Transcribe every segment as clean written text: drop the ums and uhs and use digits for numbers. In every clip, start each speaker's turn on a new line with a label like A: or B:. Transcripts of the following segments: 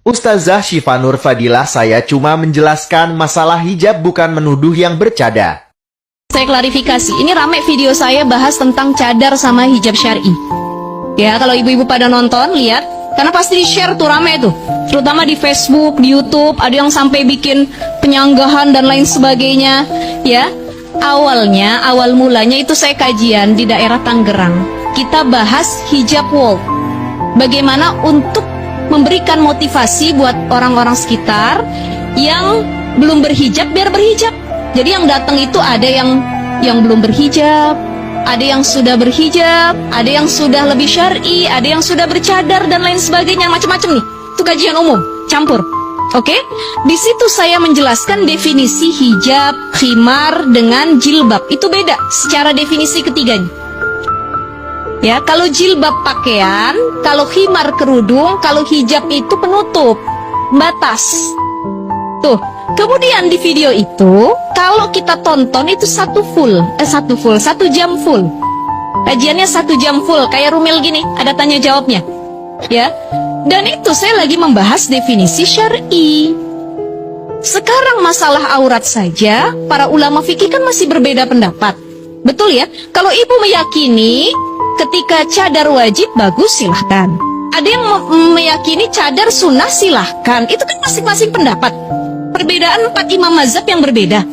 A: Ustazah Syifa Nur Fadilah, saya cuma menjelaskan masalah hijab, bukan menuduh yang bercadar.
B: Saya klarifikasi, ini rame video saya bahas tentang cadar sama hijab syar'i. Ya, kalau ibu-ibu pada nonton, lihat, karena pasti di-share tuh rame tuh. Terutama di Facebook, di YouTube, ada yang sampai bikin penyanggahan dan lain sebagainya. Ya, awal mulanya itu saya kajian di daerah Tangerang. Kita bahas hijab wall. Bagaimana untuk memberikan motivasi buat orang-orang sekitar yang belum berhijab biar berhijab. Jadi yang datang itu ada yang belum berhijab, ada yang sudah berhijab, ada yang sudah lebih syar'i, ada yang sudah bercadar dan lain sebagainya, macam-macam nih. Itu kajian umum, campur. Oke? Di situ saya menjelaskan definisi hijab, khimar dengan jilbab. Itu beda secara definisi ketiganya. Ya, kalau jilbab pakaian, kalau khimar kerudung, kalau hijab itu penutup, batas. Tuh, kemudian di video itu, kalau kita tonton itu satu jam full. Kajiannya 1 jam full, kayak Rumil gini, ada tanya jawabnya. Ya, dan itu saya lagi membahas definisi syar'i. Sekarang masalah aurat saja, para ulama fikih kan masih berbeda pendapat. Betul ya? Kalau ibu meyakini ketika cadar wajib bagus, silahkan. Ada yang meyakini cadar sunnah, silahkan. Itu kan masing-masing pendapat. Perbedaan 4 imam mazhab yang berbeda.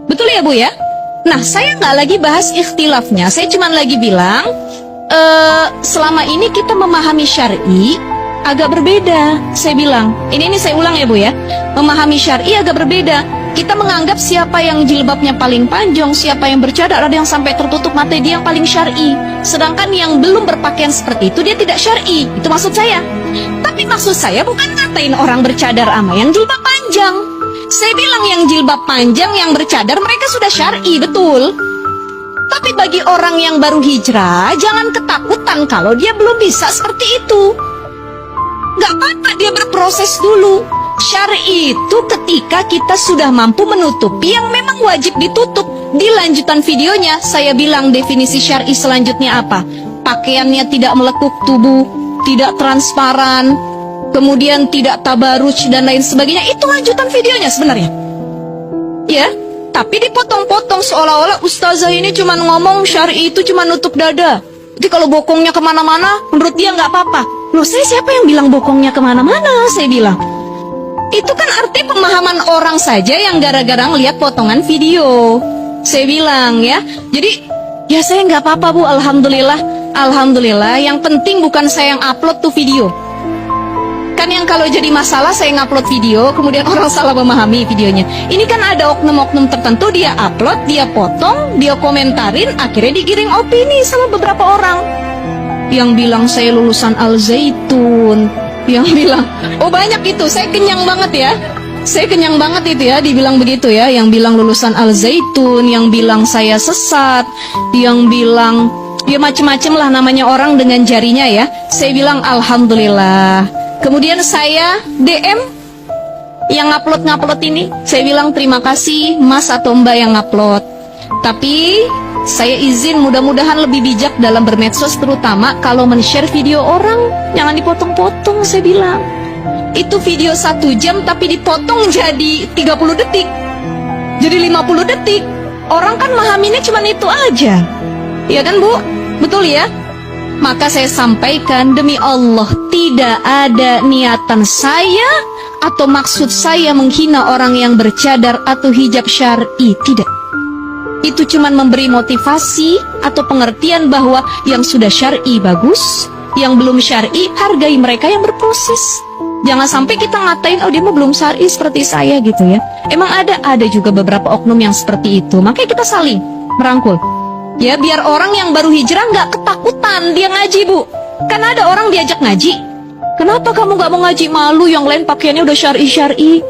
B: Betul ya Bu ya? Nah, saya nggak lagi bahas ikhtilafnya. Saya cuma lagi bilang, selama ini kita memahami syar'i agak berbeda. Saya bilang, ini saya ulang ya Bu ya. Memahami syar'i agak berbeda. Kita menganggap siapa yang jilbabnya paling panjang, siapa yang bercadar, ada yang sampai tertutup mata, dia yang paling syar'i. Sedangkan yang belum berpakaian seperti itu, dia tidak syar'i. Itu maksud saya. Tapi maksud saya bukan ngatain orang bercadar sama yang jilbab panjang. Saya bilang yang jilbab panjang, yang bercadar, mereka sudah syar'i, betul. Tapi bagi orang yang baru hijrah, jangan ketakutan kalau dia belum bisa seperti itu. Gak apa-apa dia berproses dulu. Syar'i itu ketika kita sudah mampu menutupi yang memang wajib ditutup. Di lanjutan videonya saya bilang definisi syar'i selanjutnya apa. Pakaiannya tidak melekuk tubuh, tidak transparan, kemudian tidak tabaruj dan lain sebagainya. Itu lanjutan videonya sebenarnya. Ya, tapi dipotong-potong seolah-olah ustazah ini cuma ngomong syar'i itu cuma nutup dada. Jadi kalau bokongnya kemana-mana, menurut dia nggak apa-apa. Loh, saya siapa yang bilang bokongnya kemana-mana? Saya bilang itu kan arti pemahaman orang saja yang gara-gara ngeliat potongan video. Saya bilang ya, jadi ya saya nggak apa-apa Bu, alhamdulillah. Alhamdulillah, yang penting bukan saya yang upload tuh video. Kan yang kalau jadi masalah saya ngupload video, kemudian orang salah memahami videonya. Ini kan ada oknum-oknum tertentu, dia upload, dia potong, dia komentarin, akhirnya digiring opini sama beberapa orang. Yang bilang saya lulusan Al-Zaitun, yang bilang, oh banyak itu, saya kenyang banget ya. Saya kenyang banget itu ya, dibilang begitu ya. Yang bilang lulusan Al-Zaitun, yang bilang saya sesat, yang bilang, ya macem-macem lah namanya orang dengan jarinya ya. Saya bilang alhamdulillah. Kemudian saya DM yang ngupload ini, saya bilang terima kasih Mas atau Mbak yang ngupload. Tapi saya izin mudah-mudahan lebih bijak dalam bermedsos, terutama kalau men-share video orang, jangan dipotong-potong. Saya bilang itu video 1 jam tapi dipotong jadi 30 detik, jadi 50 detik. Orang kan mahaminnya cuma itu aja, ya kan Bu? Betul ya? Maka saya sampaikan, demi Allah tidak ada niatan saya atau maksud saya menghina orang yang bercadar atau hijab syar'i, tidak. Itu cuma memberi motivasi atau pengertian bahwa yang sudah syar'i bagus, yang belum syar'i hargai mereka yang berproses. Jangan sampai kita ngatain, oh dia mah belum syar'i seperti saya gitu ya. Emang ada juga beberapa oknum yang seperti itu. Makanya kita saling merangkul. Ya, biar orang yang baru hijrah nggak ketakutan dia ngaji Bu. Kan ada orang diajak ngaji, kenapa kamu nggak mau ngaji? Malu, yang lain pakaiannya udah syar'i.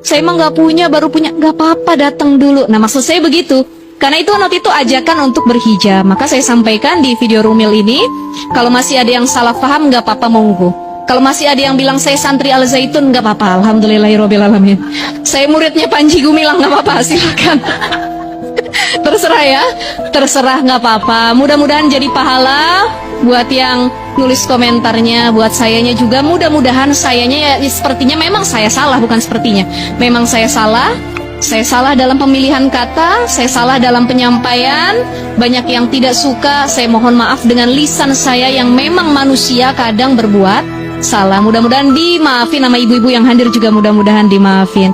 B: Saya emang nggak punya, baru punya. Nggak apa-apa, datang dulu. Nah maksud saya begitu. Karena itu waktu itu ajakan untuk berhijab. Maka saya sampaikan di video Rumil ini, kalau masih ada yang salah paham nggak apa-apa, monggo. Kalau masih ada yang bilang saya santri Al-Zaitun, nggak apa-apa, alhamdulillahirobbilalamin. Saya muridnya Panji Gumilang, nggak apa-apa, silakan. Terserah ya, terserah, nggak apa-apa. Mudah-mudahan jadi pahala buat yang nulis komentarnya buat sayanya juga. Mudah-mudahan sayanya ya sepertinya memang saya salah, bukan sepertinya. Memang saya salah. Saya salah dalam pemilihan kata, saya salah dalam penyampaian. Banyak yang tidak suka, saya mohon maaf dengan lisan saya yang memang manusia kadang berbuat salah. Mudah-mudahan dimaafin, sama ibu-ibu yang hadir juga mudah-mudahan dimaafin.